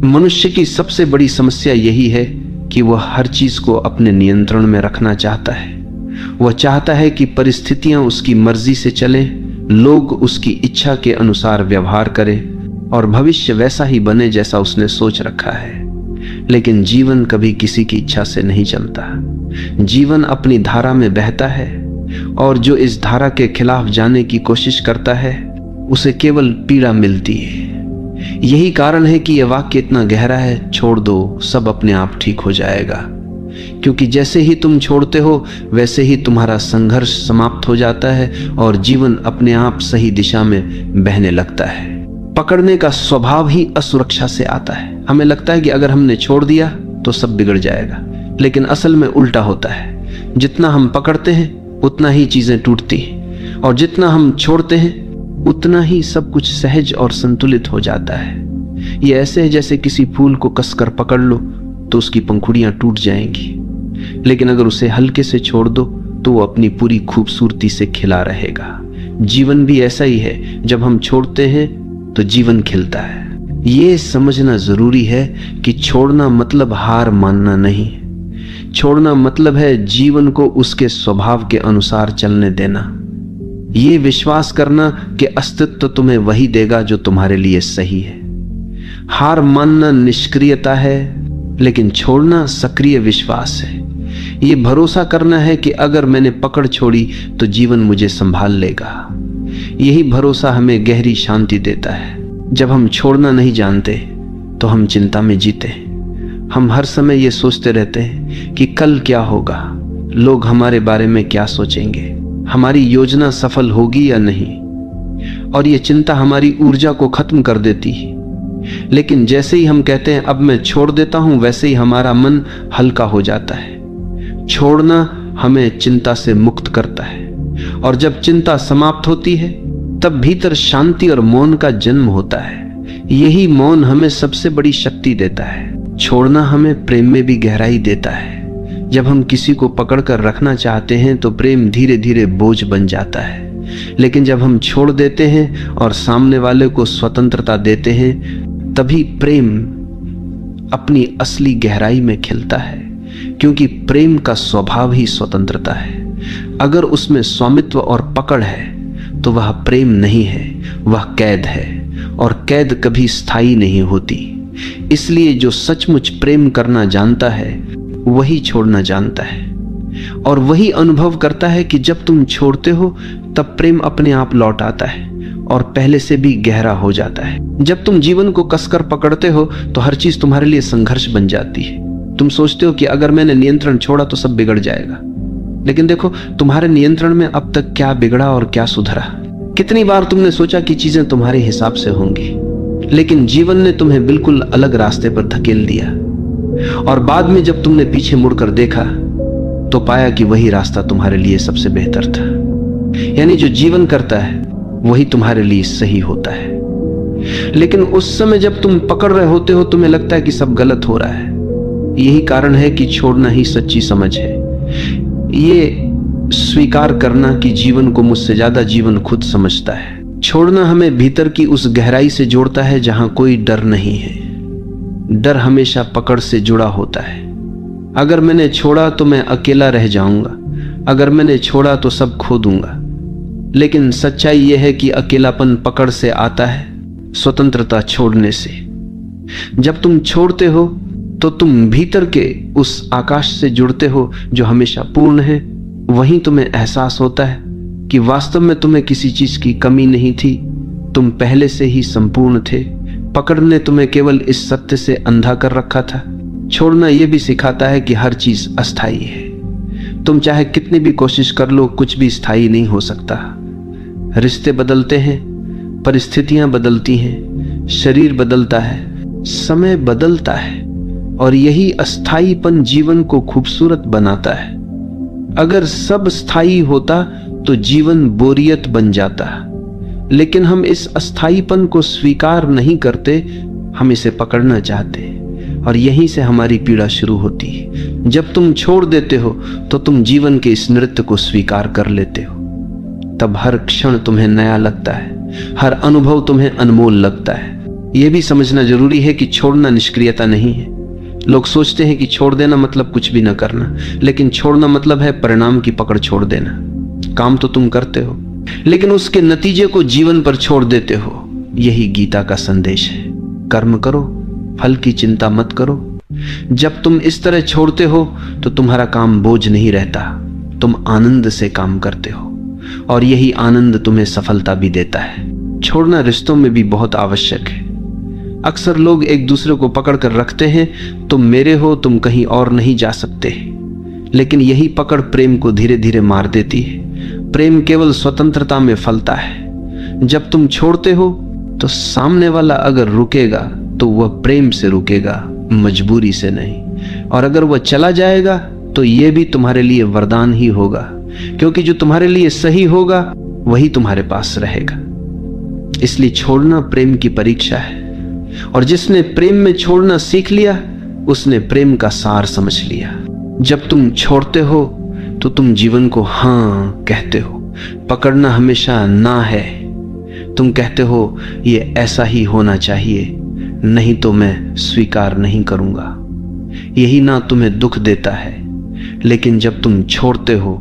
मनुष्य की सबसे बड़ी समस्या यही है कि वह हर चीज को अपने नियंत्रण में रखना चाहता है। वह चाहता है कि परिस्थितियां उसकी मर्जी से चले, लोग उसकी इच्छा के अनुसार व्यवहार करें और भविष्य वैसा ही बने जैसा उसने सोच रखा है। लेकिन जीवन कभी किसी की इच्छा से नहीं चलता। जीवन अपनी धारा में बहता है और जो इस धारा के खिलाफ जाने की कोशिश करता है उसे केवल पीड़ा मिलती है। यही कारण है कि यह वाक्य इतना गहरा है, छोड़ दो, सब अपने आप ठीक हो जाएगा। क्योंकि जैसे ही तुम छोड़ते हो वैसे ही तुम्हारा संघर्ष समाप्त हो जाता है और जीवन अपने आप सही दिशा में बहने लगता है। पकड़ने का स्वभाव ही असुरक्षा से आता है। हमें लगता है कि अगर हमने छोड़ दिया तो सब बिगड़ जाएगा, लेकिन असल में उल्टा होता है। जितना हम पकड़ते हैं उतना ही चीजें टूटती हैं और जितना हम छोड़ते हैं उतना ही सब कुछ सहज और संतुलित हो जाता है। ये ऐसे है जैसे किसी फूल को कसकर पकड़ लो तो उसकी पंखुड़ियां टूट जाएंगी, लेकिन अगर उसे हल्के से छोड़ दो तो वो अपनी पूरी खूबसूरती से खिला रहेगा। जीवन भी ऐसा ही है, जब हम छोड़ते हैं तो जीवन खिलता है। ये समझना जरूरी है कि छोड़ना मतलब हार मानना नहीं। छोड़ना मतलब है जीवन को उसके स्वभाव के अनुसार चलने देना। ये विश्वास करना कि अस्तित्व तुम्हें वही देगा जो तुम्हारे लिए सही है। हार मानना निष्क्रियता है, लेकिन छोड़ना सक्रिय विश्वास है। ये भरोसा करना है कि अगर मैंने पकड़ छोड़ी तो जीवन मुझे संभाल लेगा। यही भरोसा हमें गहरी शांति देता है। जब हम छोड़ना नहीं जानते तो हम चिंता में जीते। हम हर समय ये सोचते रहते हैं कि कल क्या होगा, लोग हमारे बारे में क्या सोचेंगे, हमारी योजना सफल होगी या नहीं, और ये चिंता हमारी ऊर्जा को खत्म कर देती है। लेकिन जैसे ही हम कहते हैं अब मैं छोड़ देता हूं, वैसे ही हमारा मन हल्का हो जाता है। छोड़ना हमें चिंता से मुक्त करता है और जब चिंता समाप्त होती है तब भीतर शांति और मौन का जन्म होता है। यही मौन हमें सबसे बड़ी शक्ति देता है। छोड़ना हमें प्रेम में भी गहराई देता है। जब हम किसी को पकड़कर रखना चाहते हैं तो प्रेम धीरे धीरे बोझ बन जाता है, लेकिन जब हम छोड़ देते हैं और सामने वाले को स्वतंत्रता देते हैं तभी प्रेम अपनी असली गहराई में खिलता है। क्योंकि प्रेम का स्वभाव ही स्वतंत्रता है। अगर उसमें स्वामित्व और पकड़ है तो वह प्रेम नहीं है, वह कैद है, और कैद कभी स्थायी नहीं होती। इसलिए जो सचमुच प्रेम करना जानता है वही छोड़ना जानता है और वही अनुभव करता है कि जब तुम छोड़ते हो तब प्रेम अपने आप लौट आता है और पहले से भी गहरा हो जाता है। जब तुम जीवन को कसकर पकड़ते हो तो हर चीज तुम्हारे लिए संघर्ष बन जाती है। तुम सोचते हो कि अगर मैंने नियंत्रण छोड़ा तो सब बिगड़ जाएगा, लेकिन देखो तुम्हारे नियंत्रण में अब तक क्या बिगड़ा और क्या सुधरा। कितनी बार तुमने सोचा कि चीजें तुम्हारे हिसाब से होंगी, लेकिन जीवन ने तुम्हें बिल्कुल अलग रास्ते पर धकेल दिया और बाद में जब तुमने पीछे मुड़कर देखा तो पाया कि वही रास्ता तुम्हारे लिए सबसे बेहतर था। यानी जो जीवन करता है वही तुम्हारे लिए सही होता है। लेकिन उस समय जब तुम पकड़ रहे होते हो तुम्हें लगता है कि सब गलत हो रहा है। यही कारण है कि छोड़ना ही सच्ची समझ है। ये स्वीकार करना कि जीवन को मुझसे ज्यादा जीवन खुद समझता है। छोड़ना हमें भीतर की उस गहराई से जोड़ता है जहां कोई डर नहीं है। डर हमेशा पकड़ से जुड़ा होता है। अगर मैंने छोड़ा तो मैं अकेला रह जाऊंगा, अगर मैंने छोड़ा तो सब खो दूंगा। लेकिन सच्चाई यह है कि अकेलापन पकड़ से आता है, स्वतंत्रता छोड़ने से। जब तुम छोड़ते हो तो तुम भीतर के उस आकाश से जुड़ते हो जो हमेशा पूर्ण है। वहीं तुम्हें एहसास होता है कि वास्तव में तुम्हें किसी चीज की कमी नहीं थी, तुम पहले से ही संपूर्ण थे। पकड़ ने तुम्हें केवल इस सत्य से अंधा कर रखा था। छोड़ना यह भी सिखाता है कि हर चीज अस्थायी है। तुम चाहे कितनी भी कोशिश कर लो, कुछ भी स्थायी नहीं हो सकता। रिश्ते बदलते हैं, परिस्थितियां बदलती हैं, शरीर बदलता है, समय बदलता है, और यही अस्थायीपन जीवन को खूबसूरत बनाता है। अगर सब स्थायी होता तो जीवन बोरियत बन जाता, लेकिन हम इस अस्थायीपन को स्वीकार नहीं करते, हम इसे पकड़ना चाहते हैं, और यहीं से हमारी पीड़ा शुरू होती है। जब तुम छोड़ देते हो तो तुम जीवन के इस नृत्य को स्वीकार कर लेते हो। तब हर क्षण तुम्हें नया लगता है, हर अनुभव तुम्हें अनमोल लगता है। यह भी समझना जरूरी है कि छोड़ना निष्क्रियता नहीं है। लोग सोचते हैं कि छोड़ देना मतलब कुछ भी ना करना, लेकिन छोड़ना मतलब है परिणाम की पकड़ छोड़ देना। काम तो तुम करते हो, लेकिन उसके नतीजे को जीवन पर छोड़ देते हो। यही गीता का संदेश है। कर्म करो, फल की चिंता मत करो। जब तुम इस तरह छोड़ते हो तो तुम्हारा काम बोझ नहीं रहता, तुम आनंद से काम करते हो, और यही आनंद तुम्हें सफलता भी देता है। छोड़ना रिश्तों में भी बहुत आवश्यक है। अक्सर लोग एक दूसरे को पकड़ कर रखते हैं, तुम मेरे हो, तुम कहीं और नहीं जा सकते। लेकिन यही पकड़ प्रेम को धीरे धीरे मार देती है। प्रेम केवल स्वतंत्रता में फलता है। जब तुम छोड़ते हो तो सामने वाला अगर रुकेगा तो वह प्रेम से रुकेगा, मजबूरी से नहीं। और अगर वह चला जाएगा तो यह भी तुम्हारे लिए वरदान ही होगा, क्योंकि जो तुम्हारे लिए सही होगा वही तुम्हारे पास रहेगा। इसलिए छोड़ना प्रेम की परीक्षा है, और जिसने प्रेम में छोड़ना सीख लिया उसने प्रेम का सार समझ लिया। जब तुम छोड़ते हो तो तुम जीवन को हाँ कहते हो। पकड़ना हमेशा ना है। तुम कहते हो ये ऐसा ही होना चाहिए, नहीं तो मैं स्वीकार नहीं करूंगा। यही ना तुम्हें दुख देता है। लेकिन जब तुम छोड़ते हो